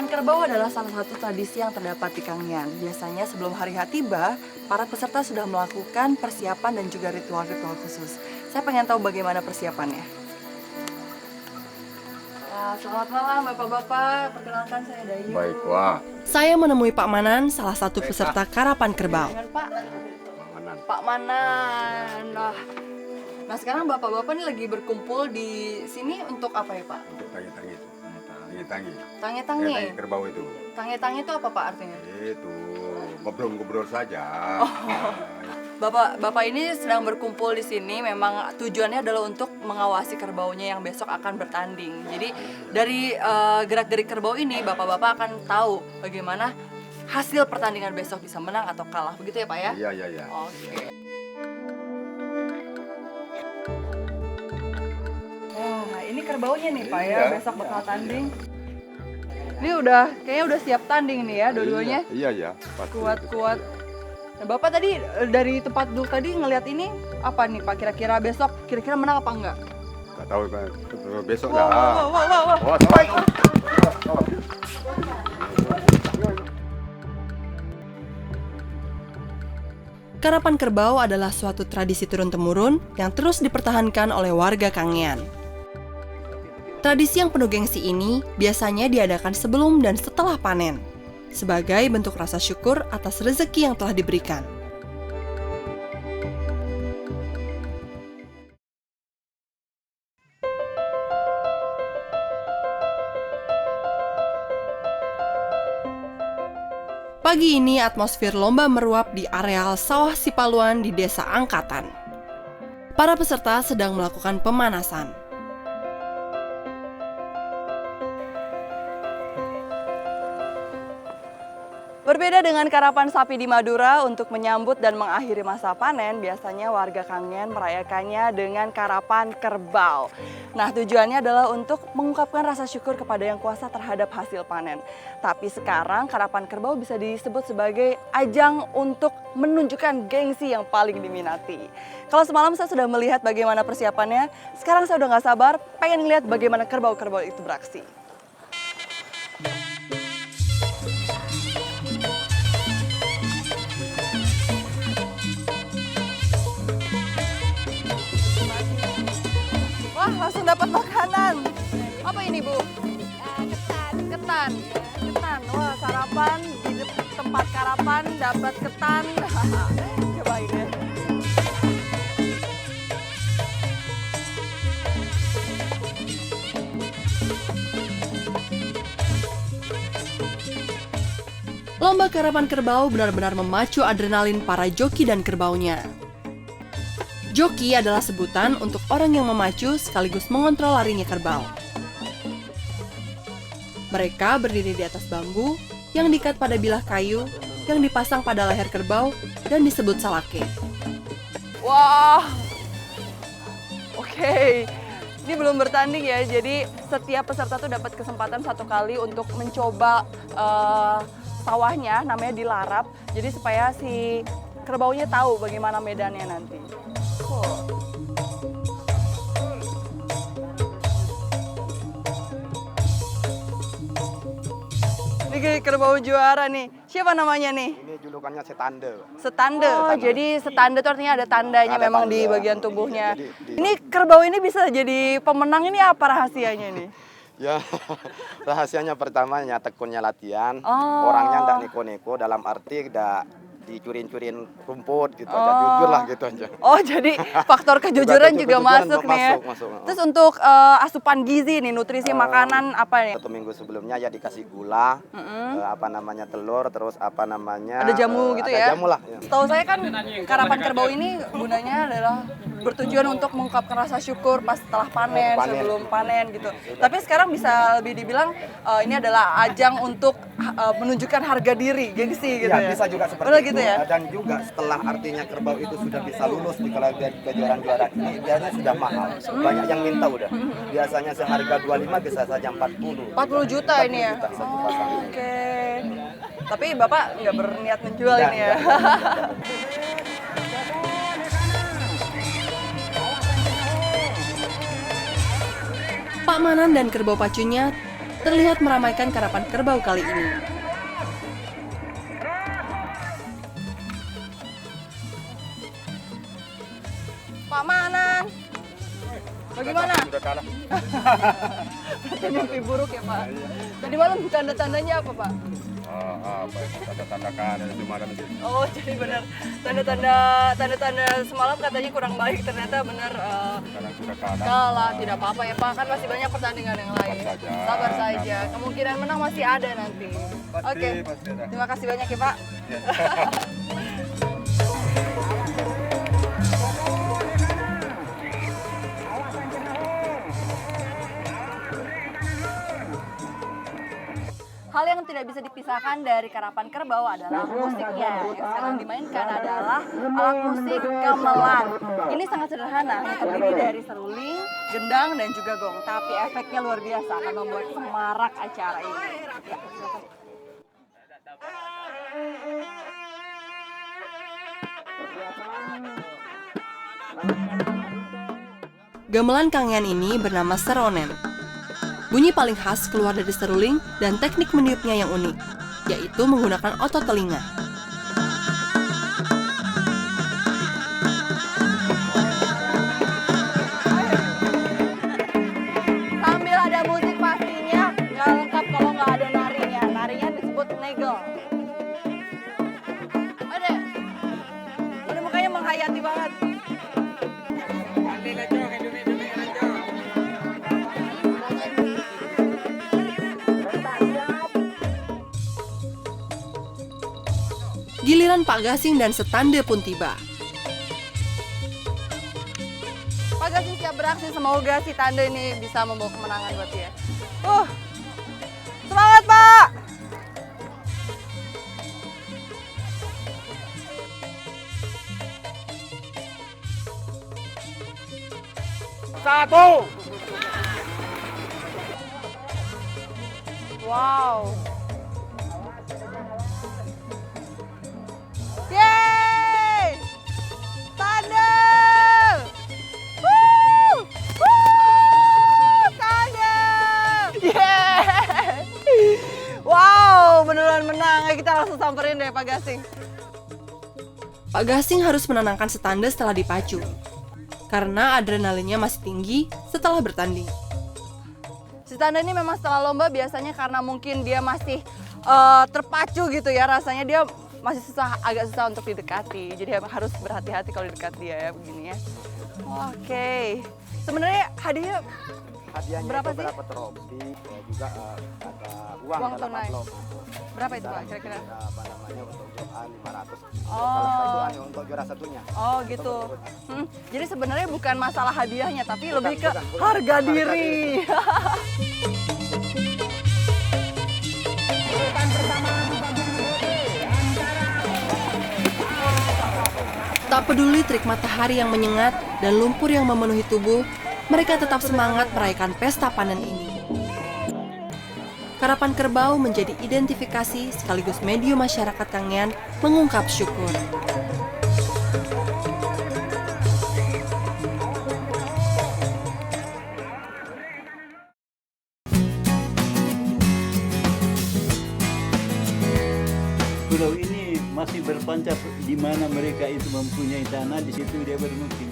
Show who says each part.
Speaker 1: Karapan kerbau adalah salah satu tradisi yang terdapat di Kangean. Biasanya sebelum hari H tiba, para peserta sudah melakukan persiapan dan juga ritual-ritual khusus. Saya pengen tahu bagaimana persiapannya. Selamat malam Bapak-Bapak, perkenalkan saya Dayu.
Speaker 2: Baik, wah.
Speaker 3: Saya menemui Pak Manan, salah satu peserta Karapan Kerbau.
Speaker 1: Dengan Pak
Speaker 2: Manan.
Speaker 1: Pak Manan. Nah sekarang Bapak-Bapak ini lagi berkumpul di sini untuk apa ya Pak?
Speaker 2: Untuk tangi-tangi itu. Tangi-tangi.
Speaker 1: Tangi-tangi.
Speaker 2: Tangi kerbau itu.
Speaker 1: Tangi-tangi itu apa Pak artinya?
Speaker 2: Itu ngobrol-ngobrol saja.
Speaker 1: Bapak ini sedang berkumpul di sini. Memang tujuannya adalah untuk mengawasi kerbaunya yang besok akan bertanding. Jadi dari gerak-gerik kerbau ini, bapak-bapak akan tahu bagaimana hasil pertandingan besok bisa menang atau kalah. Begitu ya Pak ya?
Speaker 2: Iya.
Speaker 1: Oke. Nah ini kerbaunya nih Pak ya, besok bakal tanding. Ini kayaknya udah siap tanding nih ya dua-duanya.
Speaker 2: Iya. Pasti.
Speaker 1: Kuat-kuat. Nah, Bapak tadi dari tempat duduk tadi ngelihat ini apa nih Pak? Kira-kira besok menang apa enggak?
Speaker 2: Nggak tahu kan. Besok
Speaker 1: Wah.
Speaker 2: Wah,
Speaker 3: Karapan kerbau adalah suatu tradisi turun-temurun yang terus dipertahankan oleh warga Kangean. Tradisi yang penuh gengsi ini biasanya diadakan sebelum dan setelah panen, sebagai bentuk rasa syukur atas rezeki yang telah diberikan. Pagi ini atmosfer lomba meruap di areal sawah Sipaluan di Desa Angkatan. Para peserta sedang melakukan pemanasan.
Speaker 1: Berbeda dengan karapan sapi di Madura, untuk menyambut dan mengakhiri masa panen, biasanya warga Kangean merayakannya dengan karapan kerbau. Nah, tujuannya adalah untuk mengungkapkan rasa syukur kepada Yang Kuasa terhadap hasil panen. Tapi sekarang karapan kerbau bisa disebut sebagai ajang untuk menunjukkan gengsi yang paling diminati. Kalau semalam saya sudah melihat bagaimana persiapannya, sekarang saya udah gak sabar pengen lihat bagaimana kerbau-kerbau itu beraksi. Wah, langsung dapat makanan. Apa ini, Bu? Ketan. Wah, sarapan di tempat karapan dapat ketan. Coba ini.
Speaker 3: Lomba karapan kerbau benar-benar memacu adrenalin para joki dan kerbaunya. Joki adalah sebutan untuk orang yang memacu sekaligus mengontrol larinya kerbau. Mereka berdiri di atas bambu yang diikat pada bilah kayu yang dipasang pada leher kerbau dan disebut salake.
Speaker 1: Wah, oke. Ini belum bertanding ya, jadi setiap peserta tuh dapat kesempatan satu kali untuk mencoba sawahnya, namanya dilarap. Jadi supaya si kerbaunya tahu bagaimana medannya nanti. Ini kerbau juara nih. Siapa namanya nih?
Speaker 4: Ini julukannya setande.
Speaker 1: Setande. Oh, jadi setande itu artinya ada tandanya
Speaker 4: Ada
Speaker 1: memang
Speaker 4: tanda.
Speaker 1: di bagian tubuhnya.
Speaker 4: Jadi
Speaker 1: Ini kerbau ini bisa jadi pemenang, ini apa rahasianya nih?
Speaker 4: ya rahasianya pertamanya tekunnya latihan.
Speaker 1: Oh.
Speaker 4: Orangnya ndak neko-neko, dalam arti ndak dicurin-curin rumput gitu aja, jujur lah gitu aja.
Speaker 1: Oh, jadi faktor kejujuran juga masuk nih ya.
Speaker 4: Masuk.
Speaker 1: Terus untuk asupan gizi nih, nutrisi makanan apa nih?
Speaker 4: 1 minggu sebelumnya ya dikasih gula, telur, terus
Speaker 1: Ada jamu gitu ya?
Speaker 4: Ada jamu lah. Ya.
Speaker 1: Setahu saya kan karapan kerbau ini gunanya adalah bertujuan untuk mengungkapkan rasa syukur pas setelah panen, sebelum panen gitu. Tapi sekarang bisa lebih dibilang ini adalah ajang untuk menunjukkan harga diri, gengsi gitu ya.
Speaker 4: Bisa juga seperti
Speaker 1: Benar
Speaker 4: itu.
Speaker 1: gitu ya?
Speaker 4: Dan juga setelah artinya kerbau itu sudah bisa lulus di kejuaraan-kejuaraan ini, biasanya sudah mahal. Banyak yang minta udah. Biasanya seharga 25 bisa saja 40.
Speaker 1: 40 juta ini ya?
Speaker 4: Juta satu pasang.
Speaker 1: Oke. Tapi Bapak nggak berniat menjual ini ya?
Speaker 3: Pak Manan dan kerbau pacunya terlihat meramaikan karapan kerbau kali ini.
Speaker 1: Pak Manan, bagaimana?
Speaker 2: Sudah kalah.
Speaker 1: Berarti mimpi buruk ya Pak. Tadi malam tanda-tandanya apa Pak?
Speaker 2: Apa itu tanda-tanda keadaan itu malam itu.
Speaker 1: Oh jadi benar tanda-tanda semalam katanya kurang baik, ternyata benar
Speaker 2: Sekarang sudah kalah.
Speaker 1: kalah. Tidak apa-apa ya Pak, kan masih banyak pertandingan yang lain.
Speaker 2: saja.
Speaker 1: Sabar saja, kemungkinan menang masih ada nanti. Oke,
Speaker 2: Pasti ada.
Speaker 1: terima kasih banyak ya Pak. Hal yang tidak bisa dipisahkan dari karapan kerbau adalah musiknya. Yang sekarang dimainkan adalah alat musik gamelan. Ini sangat sederhana, hanya terdiri dari seruling, gendang, dan juga gong. Tapi efeknya luar biasa, akan membuat semarak acara ini. Ya, silakan.
Speaker 3: Gamelan Kangean ini bernama seronen. Bunyi paling khas keluar dari seruling dan teknik meniupnya yang unik, yaitu menggunakan otot telinga.
Speaker 1: Sambil ada musik pastinya, nggak lengkap kalau nggak ada narinya. Narinya disebut negel. Ada mukanya menghayati banget.
Speaker 3: Giliran Pak Gasing dan Setande pun tiba.
Speaker 1: Pak Gasing siap beraksi, semoga si Tanda ini bisa membawa kemenangan buat dia. Semangat Pak!
Speaker 2: Satu.
Speaker 1: Wow. Yeay! Tanda! Woo! Woo! Tanda! Yeay! Wow, beneran menang. Ayo kita langsung samperin deh Pak Gasing.
Speaker 3: Pak Gasing harus menenangkan Setande setelah dipacu, karena adrenalinnya masih tinggi setelah bertanding.
Speaker 1: Si Tanda ini memang setelah lomba biasanya karena mungkin dia masih terpacu gitu ya, rasanya dia masih agak susah untuk didekati. Jadi harus berhati-hati kalau dekat dia ya, begini ya. Oke. Sebenarnya hadiahnya
Speaker 4: Hadiahnya
Speaker 1: berapa
Speaker 4: itu
Speaker 1: sih?
Speaker 4: berapa trofi, juga ada uang
Speaker 1: Uang
Speaker 4: dalam
Speaker 1: tunai.
Speaker 4: amplop.
Speaker 1: Berapa itu Pak kira-kira?
Speaker 4: Apa namanya, untuk grup A 500.
Speaker 1: Oh.
Speaker 4: Kalau satu hanya untuk juara satunya.
Speaker 1: Oh gitu. Jadi sebenarnya bukan masalah hadiahnya, tapi lebih ke
Speaker 4: bukan.
Speaker 1: harga
Speaker 4: Harga
Speaker 1: diri.
Speaker 3: Tak peduli terik matahari yang menyengat dan lumpur yang memenuhi tubuh, mereka tetap semangat merayakan pesta panen ini. Karapan kerbau menjadi identifikasi sekaligus medium masyarakat Kangean mengungkap syukur.
Speaker 5: Pulau ini masih berpancar di mana mereka itu mempunyai tanah, di situ dia bermukim.